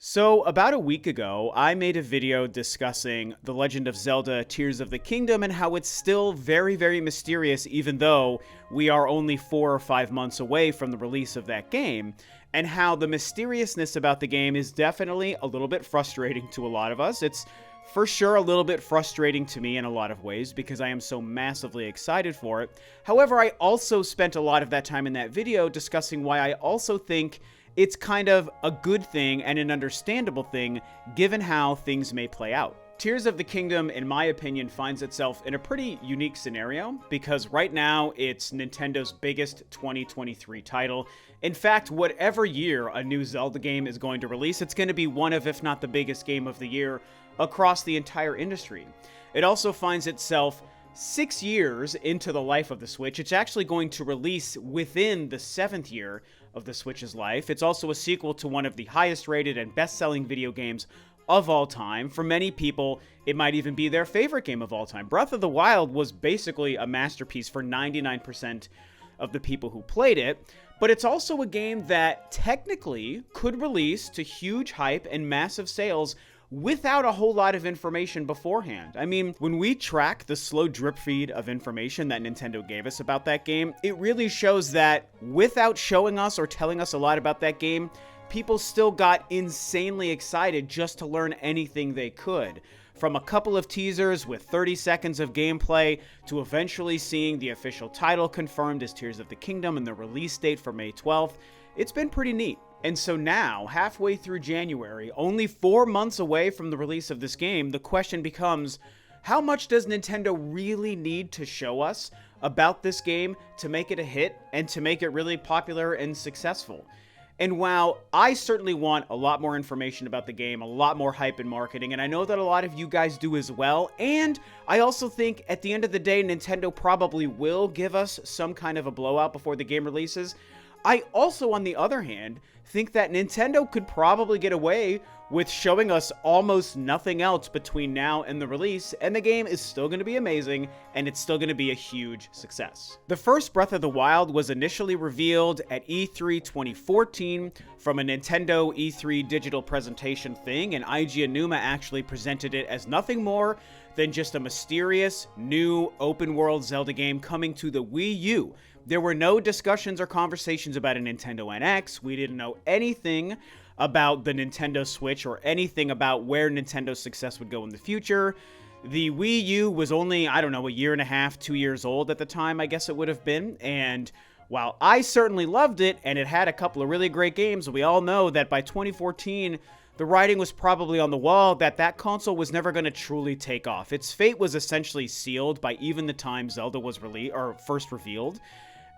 So, about a week ago, I made a video discussing The Legend of Zelda Tears of the Kingdom and how it's still very, very mysterious, even though we are only 4 or 5 months away from the release of that game, and how the mysteriousness about the game is definitely a little bit frustrating to a lot of us. It's for sure a little bit frustrating to me in a lot of ways because I am so massively excited for it. However, I also spent a lot of that time in that video discussing why I also think it's kind of a good thing and an understandable thing given how things may play out. Tears of the Kingdom, in my opinion, finds itself in a pretty unique scenario because right now it's Nintendo's biggest 2023 title. In fact, whatever year a new Zelda game is going to release, it's going to be one of, if not the biggest game of the year across the entire industry. It also finds itself 6 years into the life of the Switch. It's actually going to release within the 7th year of the Switch's life. It's also a sequel to one of the highest rated and best-selling video games of all time. For many people, it might even be their favorite game of all time. Breath of the Wild was basically a masterpiece for 99% of the people who played it, but it's also a game that technically could release to huge hype and massive sales without a whole lot of information beforehand. I mean, when we track the slow drip feed of information that Nintendo gave us about that game, it really shows that without showing us or telling us a lot about that game, people still got insanely excited just to learn anything they could. From a couple of teasers with 30 seconds of gameplay to eventually seeing the official title confirmed as Tears of the Kingdom and the release date for May 12th, it's been pretty neat. And so now, halfway through January, only 4 months away from the release of this game, the question becomes, how much does Nintendo really need to show us about this game to make it a hit and to make it really popular and successful? And while I certainly want a lot more information about the game, a lot more hype and marketing, and I know that a lot of you guys do as well, and I also think at the end of the day, Nintendo probably will give us some kind of a blowout before the game releases, I also, on the other hand, think that Nintendo could probably get away with showing us almost nothing else between now and the release, and the game is still going to be amazing, and it's still going to be a huge success. The first Breath of the Wild was initially revealed at E3 2014 from a Nintendo E3 digital presentation thing, and IG Aonuma actually presented it as nothing more than just a mysterious, new, open-world Zelda game coming to the Wii U. There were no discussions or conversations about a Nintendo NX. We didn't know anything about the Nintendo Switch or anything about where Nintendo's success would go in the future. The Wii U was only, I don't know, a year and a half, 2 years old at the time, I guess it would have been. And while I certainly loved it, and it had a couple of really great games, we all know that by 2014, the writing was probably on the wall that that console was never going to truly take off. Its fate was essentially sealed by even the time Zelda was first revealed.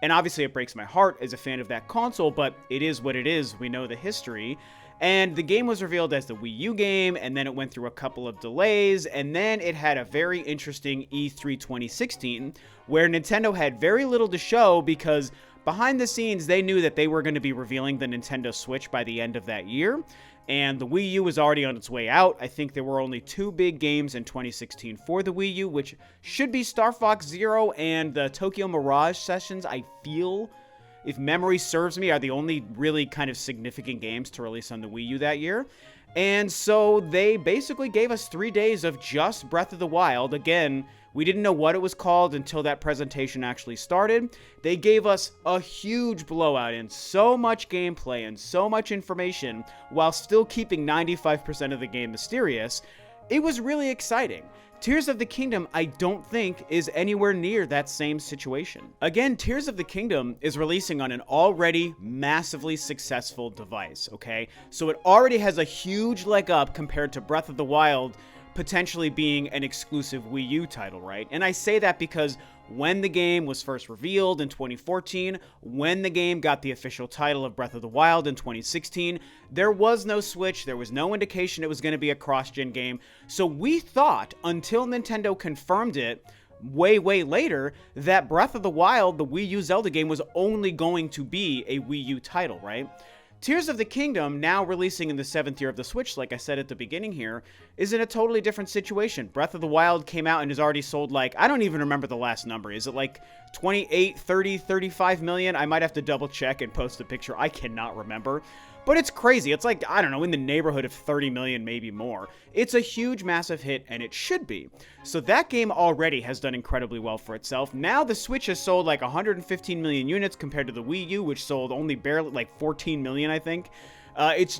And obviously it breaks my heart as a fan of that console, but it is what it is. We know the history. And the game was revealed as the Wii U game, and then it went through a couple of delays, and then it had a very interesting E3 2016, where Nintendo had very little to show because behind the scenes, they knew that they were going to be revealing the Nintendo Switch by the end of that year, and the Wii U was already on its way out. I think there were only 2 big games in 2016 for the Wii U, which should be Star Fox Zero and the Tokyo Mirage Sessions. I feel, if memory serves me, are the only really kind of significant games to release on the Wii U that year. And so they basically gave us 3 days of just Breath of the Wild. Again, we didn't know what it was called until that presentation actually started. They gave us a huge blowout and so much gameplay and so much information while still keeping 95% of the game mysterious. It was really exciting. Tears of the Kingdom, I don't think, is anywhere near that same situation. Again, Tears of the Kingdom is releasing on an already massively successful device, okay? So it already has a huge leg up compared to Breath of the Wild potentially being an exclusive Wii U title, right? And I say that because when the game was first revealed in 2014, when the game got the official title of Breath of the Wild in 2016, there was no Switch, there was no indication it was going to be a cross-gen game, so we thought, until Nintendo confirmed it way later, that Breath of the Wild, the Wii U Zelda game, was only going to be a Wii U title, right? Tears of the Kingdom, now releasing in the 7th year of the Switch, like I said at the beginning here, is in a totally different situation. Breath of the Wild came out and has already sold, like, I don't even remember the last number. Is it like 28, 30, 35 million? I might have to double check and post a picture. I cannot remember. but it's crazy. It's like, I don't know, in the neighborhood of 30 million, maybe more. It's a huge, massive hit, and it should be. So that game already has done incredibly well for itself. Now the Switch has sold like 115 million units compared to the Wii U, which sold only barely like 14 million, I think.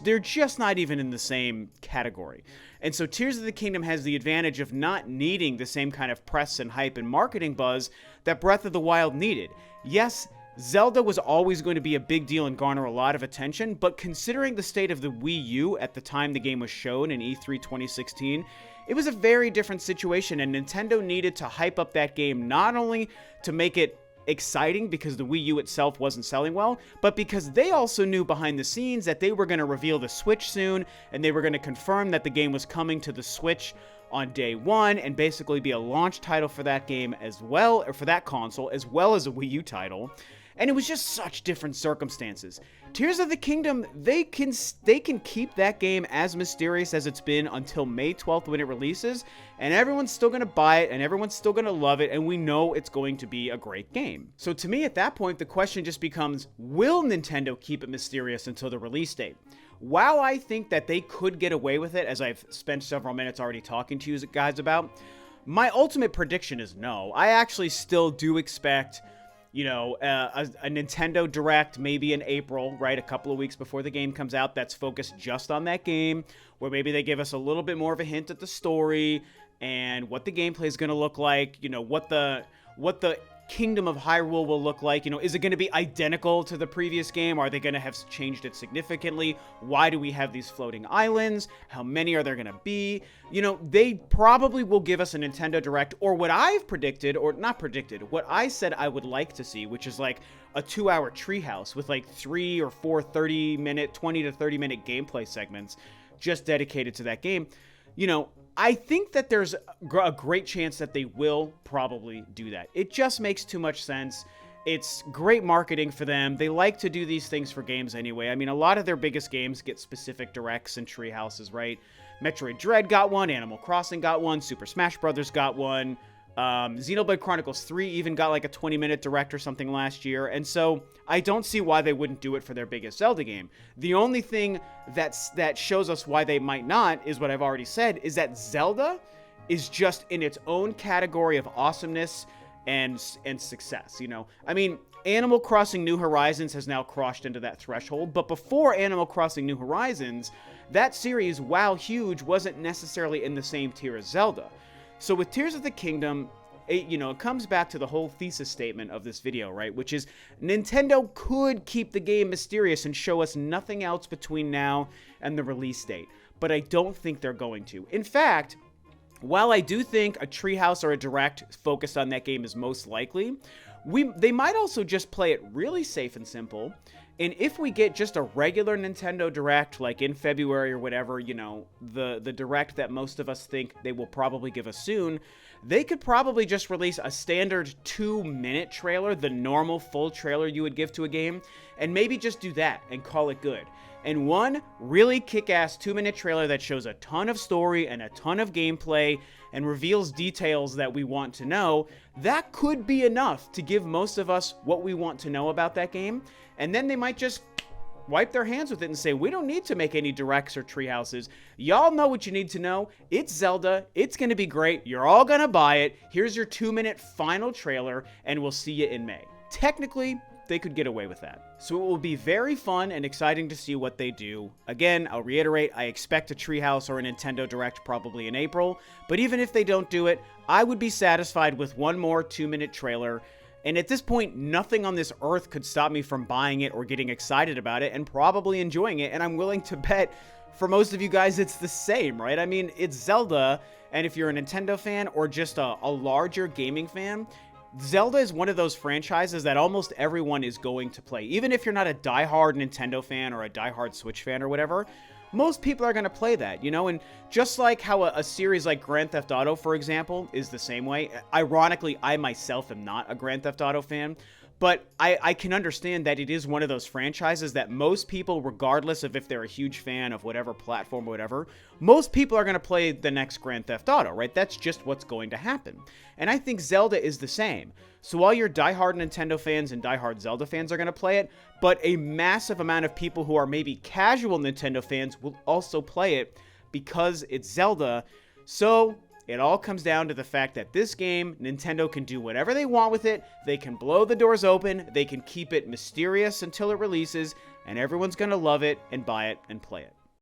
They're just not even in the same category. And so Tears of the Kingdom has the advantage of not needing the same kind of press and hype and marketing buzz that Breath of the Wild needed. Yes, Zelda was always going to be a big deal and garner a lot of attention, but considering the state of the Wii U at the time the game was shown in E3 2016, it was a very different situation, and Nintendo needed to hype up that game not only to make it exciting because the Wii U itself wasn't selling well, but because they also knew behind the scenes that they were going to reveal the Switch soon, and they were going to confirm that the game was coming to the Switch on day one, and basically be a launch title for that game as well, or for that console, as well as a Wii U title. And it was just such different circumstances. Tears of the Kingdom, they can keep that game as mysterious as it's been until May 12th when it releases, and everyone's still going to buy it, and everyone's still going to love it, and we know it's going to be a great game. So to me, at that point, the question just becomes, will Nintendo keep it mysterious until the release date? While I think that they could get away with it, as I've spent several minutes already talking to you guys about, my ultimate prediction is no. I actually still do expect, you know, a Nintendo Direct maybe in April, right? A couple of weeks before the game comes out that's focused just on that game, where maybe they give us a little bit more of a hint at the story and what the gameplay is going to look like, you know, what the Kingdom of Hyrule will look like. You know, is it going to be identical to the previous game? Are they going to have changed it significantly? Why do we have these floating islands? How many are there going to be? You know, they probably will give us a Nintendo Direct, or what I've predicted, or not predicted, what I said I would like to see, which is like a 2-hour treehouse with like 3 or 4 30-minute, 20 to 30-minute gameplay segments just dedicated to that game. You know, I think that there's a great chance that they will probably do that. It just makes too much sense. It's great marketing for them. They like to do these things for games anyway. I mean, a lot of their biggest games get specific directs and treehouses, right? Metroid Dread got one, Animal Crossing got one, Super Smash Bros. Got one. Xenoblade Chronicles 3 even got like a 20-minute direct or something last year, and so I don't see why they wouldn't do it for their biggest Zelda game. The only thing that shows us why they might not is what I've already said, is that Zelda is just in its own category of awesomeness and success, you know? I mean, Animal Crossing New Horizons has now crossed into that threshold, but before Animal Crossing New Horizons, that series, while huge, wasn't necessarily in the same tier as Zelda. So with Tears of the Kingdom, it comes back to the whole thesis statement of this video, right? Which is Nintendo could keep the game mysterious and show us nothing else between now and the release date. But I don't think they're going to. In fact, while I do think a treehouse or a direct focused on that game is most likely, they might also just play it really safe and simple. And if we get just a regular Nintendo Direct, like in February or whatever, you know, the Direct that most of us think they will probably give us soon, they could probably just release a standard 2-minute trailer, the normal full trailer you would give to a game, and maybe just do that and call it good. And one really kick-ass 2-minute trailer that shows a ton of story and a ton of gameplay and reveals details that we want to know, that could be enough to give most of us what we want to know about that game. And then they might just wipe their hands with it and say, we don't need to make any directs or treehouses. Y'all know what you need to know. It's Zelda. It's going to be great. You're all going to buy it. Here's your 2-minute final trailer, and we'll see you in May. Technically, they could get away with that. So it will be very fun and exciting to see what they do. Again, I'll reiterate, I expect a treehouse or a Nintendo Direct probably in April, but even if they don't do it, I would be satisfied with one more 2-minute trailer. And at this point, nothing on this earth could stop me from buying it or getting excited about it and probably enjoying it. And I'm willing to bet for most of you guys it's the same, right? I mean, it's Zelda, and if you're a Nintendo fan or just a larger gaming fan, Zelda is one of those franchises that almost everyone is going to play. Even if you're not a diehard Nintendo fan or a diehard Switch fan or whatever, most people are going to play that, you know? And just like how a series like Grand Theft Auto, for example, is the same way. Ironically, I myself am not a Grand Theft Auto fan, But I can understand that it is one of those franchises that most people, regardless of if they're a huge fan of whatever platform or whatever, most people are going to play the next Grand Theft Auto, right? That's just what's going to happen. And I think Zelda is the same. So while your diehard Nintendo fans and diehard Zelda fans are going to play it, but a massive amount of people who are maybe casual Nintendo fans will also play it because it's Zelda. So it all comes down to the fact that this game, Nintendo can do whatever they want with it. They can blow the doors open. They can keep it mysterious until it releases, and everyone's going to love it and buy it and play it.